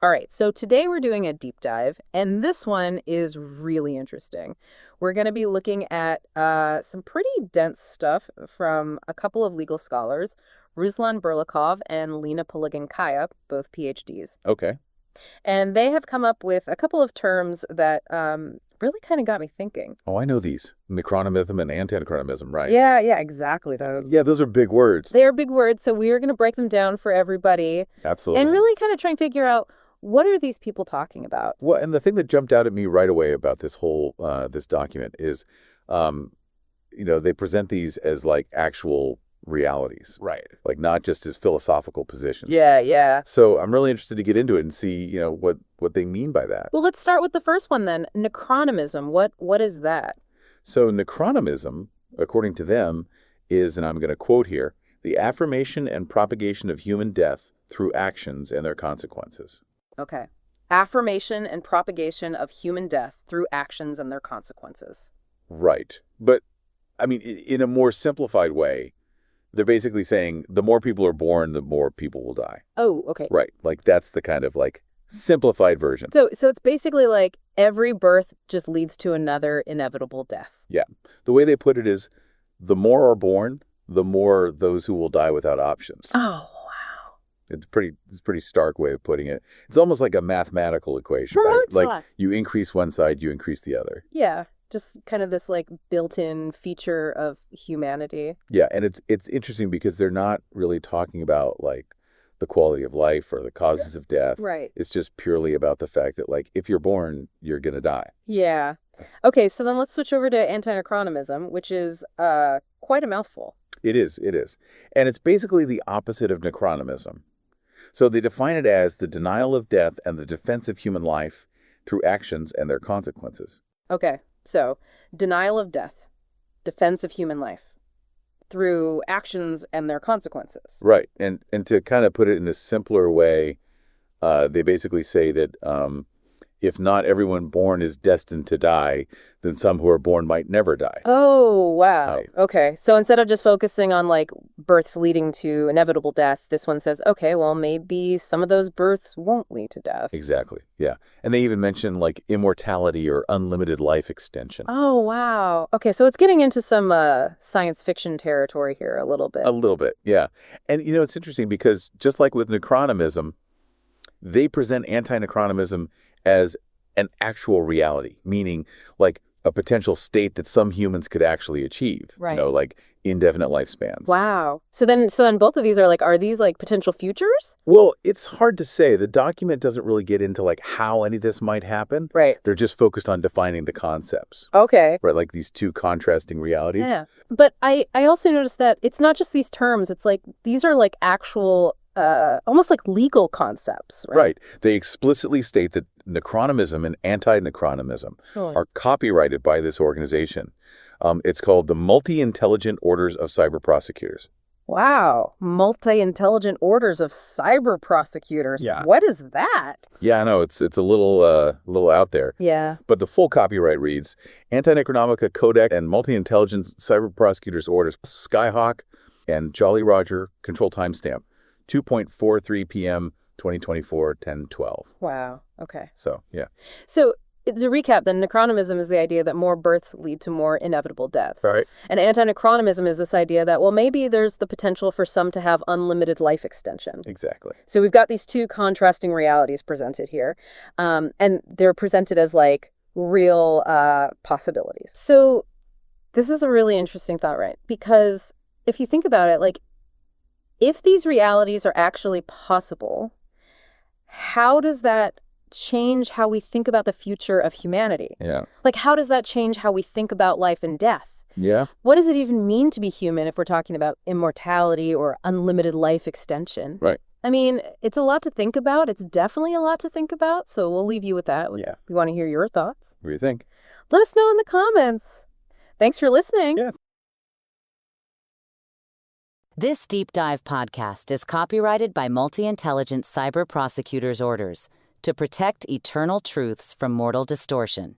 All right, so today we're doing a deep dive, and this one is really interesting. We're going to be looking at some pretty dense stuff from a couple of legal scholars, Ruslan Berlikov and Lena Poligankaya, both PhDs. Okay. And they have come up with a couple of terms that really kind of got me thinking. Oh, I know these. Necronomism and antinecronomism, right? Yeah, exactly those. Yeah, those are big words. They are big words, so we are going to break them down for everybody. Absolutely. And really kind of try and figure out, what are these people talking about? Well, and the thing that jumped out at me right away about this whole this document is, they present these as like actual realities, Right. like not just as philosophical positions. Yeah. So I'm really interested to get into it and see, what they mean by that. Well, let's start with the first one then. Necronomism. What is that? So necronomism, according to them, is, and I'm going to quote here, the affirmation and propagation of human death through actions and their consequences. Okay. Affirmation and propagation of human death through actions and their consequences. Right. But, I mean, in a more simplified way, they're basically saying the more people are born, the more people will die. Oh, okay. Right. Like, that's the kind of, like, simplified version. So it's basically like every birth just leads to another inevitable death. Yeah. The way they put it is the more are born, the more those who will die without options. Oh, wow. It's a pretty stark way of putting it. It's almost like a mathematical equation, right? Like you increase one side, you increase the other. Yeah. Just kind of this like built-in feature of humanity. Yeah, and it's interesting because they're not really talking about like the quality of life or the causes of death. Right. It's just purely about the fact that like if you're born, you're going to die. Yeah. Okay, so then let's switch over to antinecronomism, which is quite a mouthful. It is. And it's basically the opposite of necronomism. So they define it as the denial of death and the defense of human life through actions and their consequences. Okay, so denial of death, defense of human life through actions and their consequences. Right. And to kind of put it in a simpler way, they basically say that if not everyone born is destined to die, then some who are born might never die. Oh, wow. Right. Okay. So instead of just focusing on like births leading to inevitable death, this one says, okay, well, maybe some of those births won't lead to death. Exactly. Yeah. And they even mention like immortality or unlimited life extension. Oh, wow. Okay. So it's getting into some science fiction territory here a little bit. A little bit. Yeah. And, it's interesting because just like with necronomism, they present anti-necronomism as an actual reality, meaning like a potential state that some humans could actually achieve, Right. Like indefinite lifespans. Wow. So then both of these are these like potential futures? Well, it's hard to say. The document doesn't really get into like how any of this might happen. Right. They're just focused on defining the concepts. Okay. Right, like these two contrasting realities. Yeah. But I also noticed that it's not just these terms. It's like these are like actual almost like legal concepts, right? Right. They explicitly state that necronomism and anti-necronomism are copyrighted by this organization. It's called the Multi-Intelligent Orders of Cyber-Prosecutors. Wow. Multi-intelligent orders of cyber-prosecutors. Yeah. What is that? Yeah, I know. It's a little out there. Yeah. But the full copyright reads, Antinecronomica Codex and Multi-Intelligence Cyber-Prosecutors Orders, Skyhawk and Jolly Roger, control timestamp, 2:43 p.m., 2024, 10/12. Wow. Okay. So, yeah. So to recap, then necronomism is the idea that more births lead to more inevitable deaths. Right. And antinecronomism is this idea that, well, maybe there's the potential for some to have unlimited life extension. Exactly. So we've got these two contrasting realities presented here, and they're presented as like real possibilities. So this is a really interesting thought, right? Because if you think about it, like if these realities are actually possible, how does that change how we think about the future of humanity? Yeah. Like, how does that change how we think about life and death? Yeah. What does it even mean to be human if we're talking about immortality or unlimited life extension? Right. I mean, it's a lot to think about. It's definitely a lot to think about. So we'll leave you with that. Yeah. We want to hear your thoughts. What do you think? Let us know in the comments. Thanks for listening. Yeah. This deep dive podcast is copyrighted by Multi-Intelligent Cyber-Prosecutors Orders to protect eternal truths from mortal distortion.